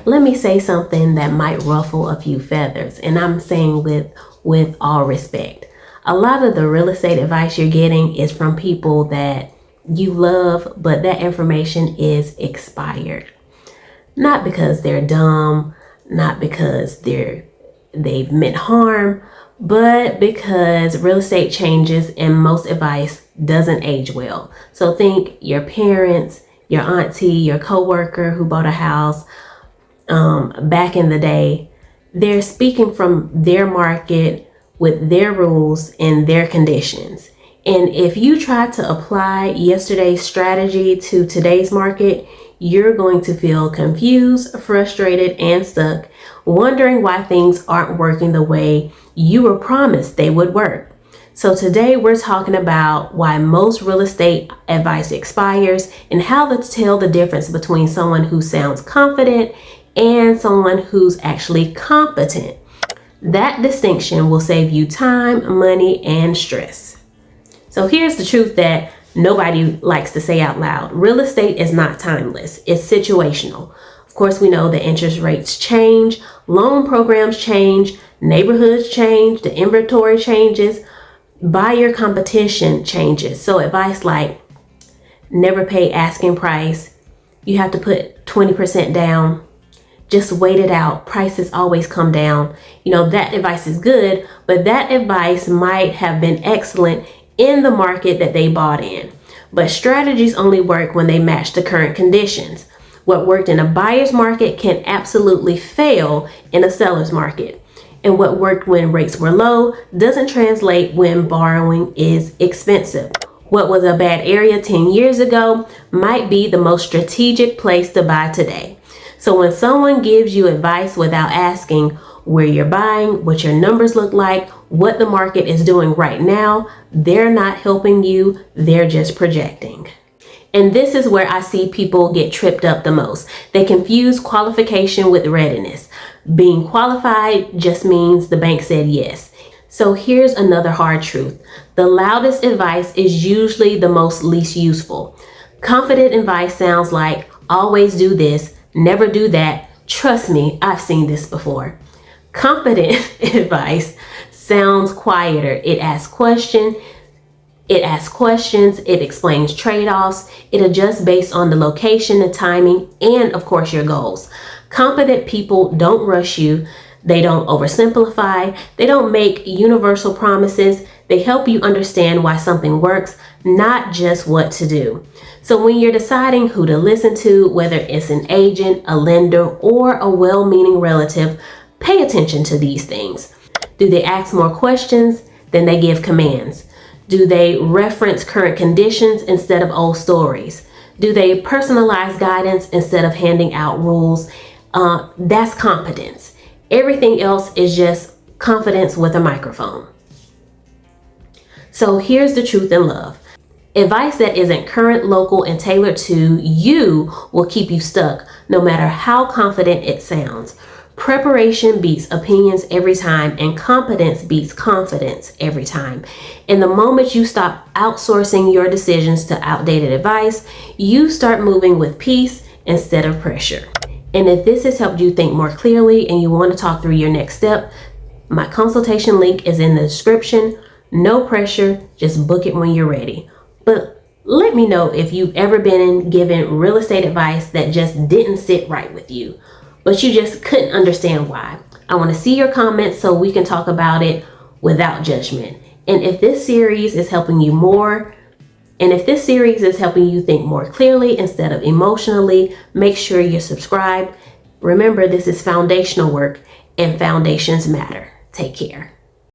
let me say something that might ruffle a few feathers, and I'm saying with all respect. A lot of the real estate advice you're getting is from people that you love, but that information is expired. Not because they're dumb, not because they've meant harm, but because real estate changes and most advice doesn't age well. So think your parents, your auntie, your coworker who bought a house back in the day. They're speaking from their market with their rules and their conditions. And if you try to apply yesterday's strategy to today's market, you're going to feel confused, frustrated, and stuck, wondering why things aren't working the way you were promised they would work. So today we're talking about why most real estate advice expires and how to tell the difference between someone who sounds confident and someone who's actually competent. That distinction will save you time, money, and stress. So here's the truth that nobody likes to say out loud. Real estate is not timeless. It's situational. Of course, we know that interest rates change, loan programs change, neighborhoods change, the inventory changes, buyer competition changes. So advice like never pay asking price, you have to put 20% down, just wait it out, prices always come down. That advice is good, but that advice might have been excellent in the market that they bought in. But strategies only work when they match the current conditions. What worked in a buyer's market can absolutely fail in a seller's market. And what worked when rates were low doesn't translate when borrowing is expensive. What was a bad area 10 years ago might be the most strategic place to buy today. So when someone gives you advice without asking where you're buying, what your numbers look like, what the market is doing right now, they're not helping you, they're just projecting. And this is where I see people get tripped up the most. They confuse qualification with readiness. Being qualified just means the bank said yes. So here's another hard truth. The loudest advice is usually the most least useful. Confident advice sounds like, always do this, never do that. Trust me, I've seen this before. Competent advice sounds quieter. It asks questions, it explains trade-offs, it adjusts based on the location, the timing, and of course your goals. Competent people don't rush you, they don't oversimplify, they don't make universal promises, they help you understand why something works, not just what to do. So when you're deciding who to listen to, whether it's an agent, a lender, or a well-meaning relative, pay attention to these things. Do they ask more questions than they give commands? Do they reference current conditions instead of old stories? Do they personalize guidance instead of handing out rules? That's competence. Everything else is just confidence with a microphone. So here's the truth in love. Advice that isn't current, local, and tailored to you will keep you stuck, no matter how confident it sounds. Preparation beats opinions every time, and competence beats confidence every time. And the moment you stop outsourcing your decisions to outdated advice, you start moving with peace instead of pressure. And if this has helped you think more clearly and you want to talk through your next step, my consultation link is in the description. No pressure, just book it when you're ready. But let me know if you've ever been given real estate advice that just didn't sit right with you, but you just couldn't understand why. I want to see your comments so we can talk about it without judgment. And if this series is helping you think more clearly instead of emotionally, make sure you're subscribed. Remember, this is foundational work and foundations matter. Take care.